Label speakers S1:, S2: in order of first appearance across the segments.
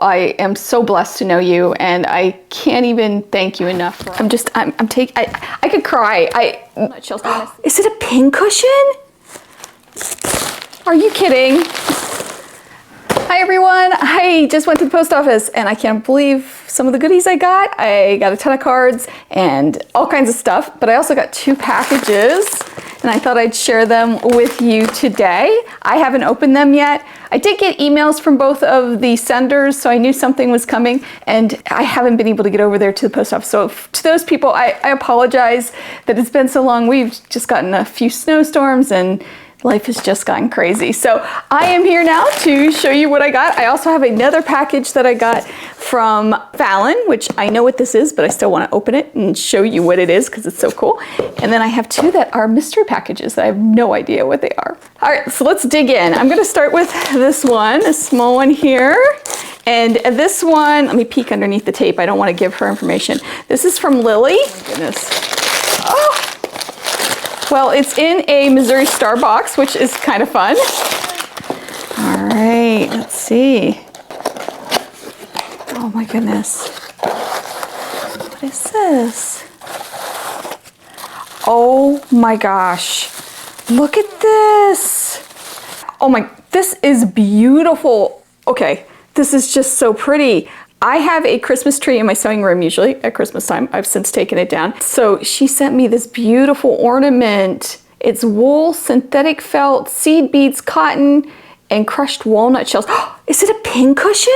S1: I am so blessed to know you, and I can't even thank you enough. I could cry. Is it a pin cushion? Are you kidding? Hi everyone, I just went to the post office and I can't believe some of the goodies I got. I got a ton of cards and all kinds of stuff, but I also got 2 packages and I thought I'd share them with you today. I haven't opened them yet. I did get emails from both of the senders, so I knew something was coming, and I haven't been able to get over there to the post office. So to those people, I apologize that it's been so long. We've just gotten a few snowstorms and life has just gotten crazy. So I am here now to show you what I got. I also have another package that I got from Fallon, which I know what this is, but I still want to open it and show you what it is because it's so cool. And then I have 2 that are mystery packages that I have no idea what they are. All right, so let's dig in. I'm going to start with this one, a small one here. And this one, let me peek underneath the tape. I don't want to give her information. This is from Lili. Oh, goodness. Oh. Well, it's in a Missouri Star box, which is kind of fun. All right, let's see. Oh my goodness. What is this? Oh my gosh. Look at this. Oh my, this is beautiful. Okay, this is just so pretty. I have a Christmas tree in my sewing room usually at Christmas time. I've since taken it down. So she sent me this beautiful ornament. It's wool, synthetic felt, seed beads, cotton, and crushed walnut shells. Is it a pin cushion?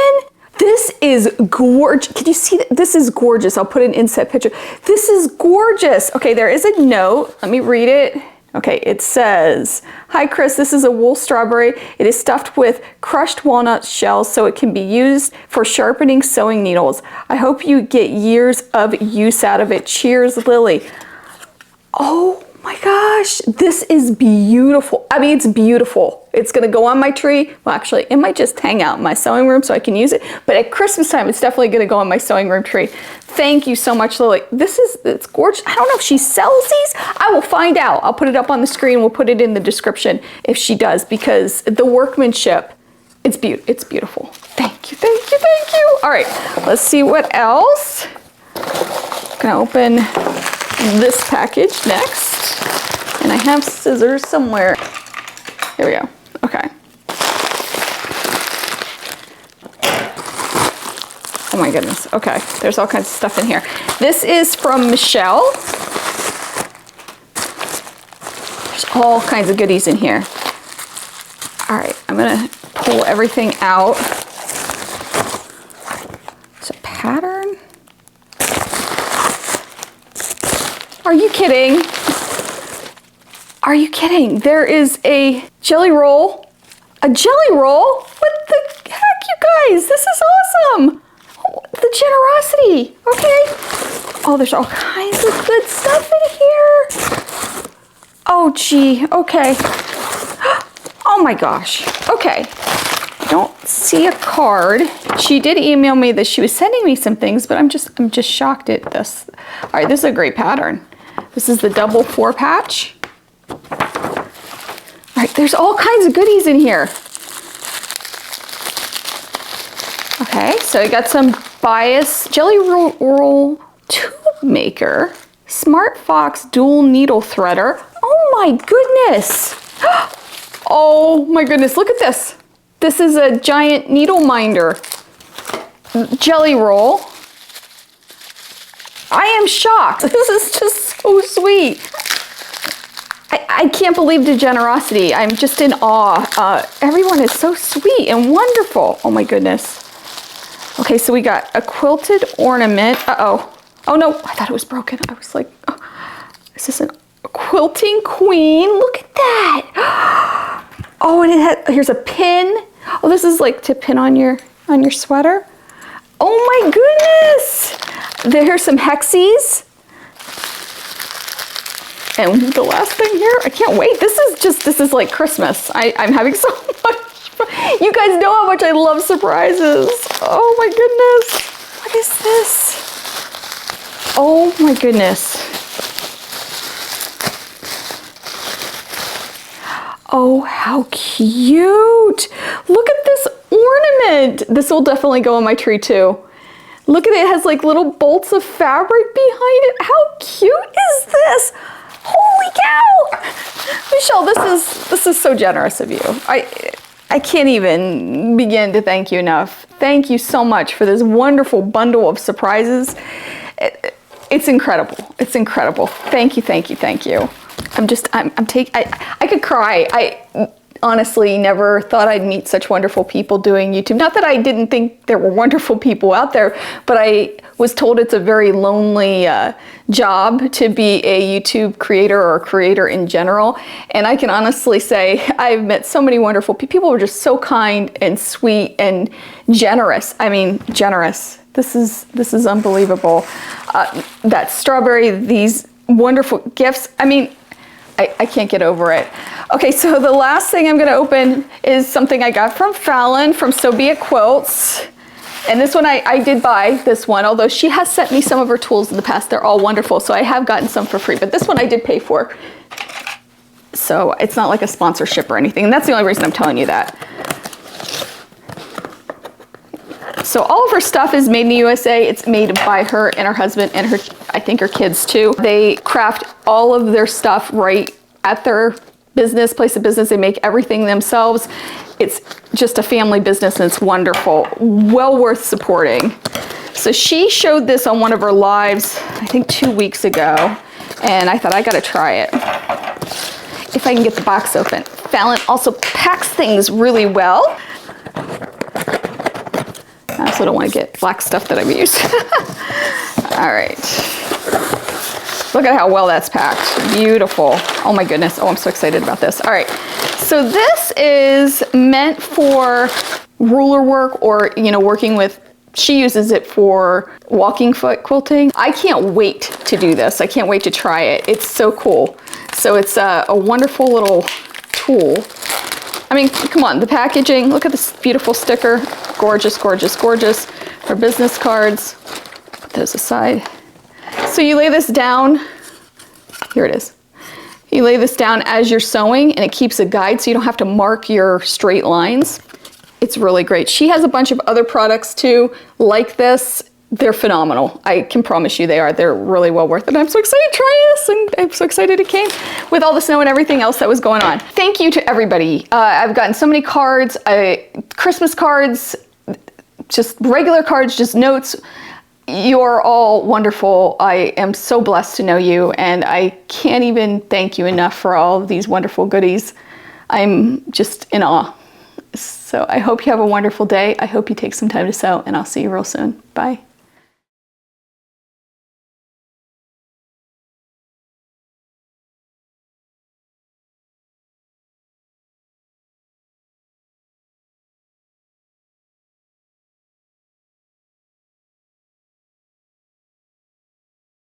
S1: This is gorgeous. Can you see that? This is gorgeous. I'll put an inset picture. This is gorgeous. Okay, there is a note. Let me read it. Okay, it says, "Hi Chris, this is a wool strawberry. It is stuffed with crushed walnut shells so it can be used for sharpening sewing needles. I hope you get years of use out of it. Cheers, Lili." Oh my gosh, this is beautiful. I mean, it's beautiful. It's gonna go on my tree. Well, actually, it might just hang out in my sewing room so I can use it. But at Christmas time, it's definitely gonna go on my sewing room tree. Thank you so much, Lili. It's gorgeous. I don't know if she sells these. I will find out. I'll put it up on the screen. We'll put it in the description if she does, because the workmanship, it's beautiful. Thank you, thank you, thank you. All right, let's see what else. I'm gonna open this package next. And I have scissors somewhere. Here we go. Okay. Oh my goodness. Okay, there's all kinds of stuff in here. This is from Michelle. There's all kinds of goodies in here. All right, I'm gonna pull everything out. It's a pattern. Are you kidding? Are you kidding? There is a jelly roll. A jelly roll? What the heck, you guys? This is awesome. Oh, the generosity. Okay. Oh, there's all kinds of good stuff in here. Oh, gee. Okay. Oh my gosh. Okay. I don't see a card. She did email me that she was sending me some things, but I'm just shocked at this. All right, this is a great pattern. This is the double 4 patch. All right, there's all kinds of goodies in here. Okay, so I got some bias jelly roll tube maker, Smart Fox dual needle threader. Oh my goodness. Oh my goodness, look at this. This is a giant needle minder jelly roll. I am shocked. This is just so sweet. I can't believe the generosity. I'm just in awe. Everyone is so sweet and wonderful. Oh my goodness. Okay, so we got a quilted ornament. Uh-oh. Oh no, I thought it was broken. I was like, oh, is this a quilting queen? Look at that. Oh, and here's a pin. Oh, this is like to pin on your sweater. Oh my goodness. There's some hexies. And the last thing here, I can't wait. This is like Christmas. I'm having so much fun. You guys know how much I love surprises. Oh my goodness. What is this? Oh my goodness. Oh, how cute. Look at this ornament. This will definitely go on my tree too. Look at it, it has like little bolts of fabric behind it. How cute is this? Holy cow! Michelle, this is so generous of you. I can't even begin to thank you enough. Thank you so much for this wonderful bundle of surprises. It's incredible. It's incredible. Thank you, thank you, thank you. I could cry. I honestly never thought I'd meet such wonderful people doing YouTube. Not that I didn't think there were wonderful people out there, but I was told it's a very lonely job to be a YouTube creator or a creator in general. And I can honestly say I've met so many wonderful people. People were just so kind and sweet and generous. I mean, generous. This is unbelievable. That strawberry, these wonderful gifts. I mean, I can't get over it. Okay, so the last thing I'm gonna open is something I got from Fallon from So Be It Quilts. And this one, I did buy this one, although she has sent me some of her tools in the past. They're all wonderful, so I have gotten some for free, but this one I did pay for. So it's not like a sponsorship or anything, and that's the only reason I'm telling you that. So all of her stuff is made in the USA. It's made by her and her husband and her, I think her kids too. They craft all of their stuff right at their place of business. They make everything themselves. It's just a family business and it's wonderful. Well worth supporting. So she showed this on one of her lives, I think 2 weeks ago, and I thought I gotta try it. If I can get the box open. Fallon also packs things really well. I also don't want to get black stuff that I've used. All right. Look at how well that's packed. Beautiful. Oh my goodness. Oh, I'm so excited about this. All right. So this is meant for ruler work or, you know, working with, she uses it for walking foot quilting. I can't wait to do this. I can't wait to try it. It's so cool. So it's a wonderful little tool. I mean, come on, the packaging, look at this beautiful sticker. Gorgeous, gorgeous, gorgeous. Her business cards. Put those aside. So you lay this down. Here it is. You lay this down as you're sewing and it keeps a guide so you don't have to mark your straight lines. It's really great. She has a bunch of other products too, like this. They're phenomenal. I can promise you they are. They're really well worth it. I'm so excited to try this, and I'm so excited it came with all the snow and everything else that was going on. Thank you to everybody. I've gotten so many cards, Christmas cards, just regular cards, just notes. You're all wonderful. I am so blessed to know you, and I can't even thank you enough for all of these wonderful goodies. I'm just in awe. So I hope you have a wonderful day. I hope you take some time to sew, and I'll see you real soon. Bye.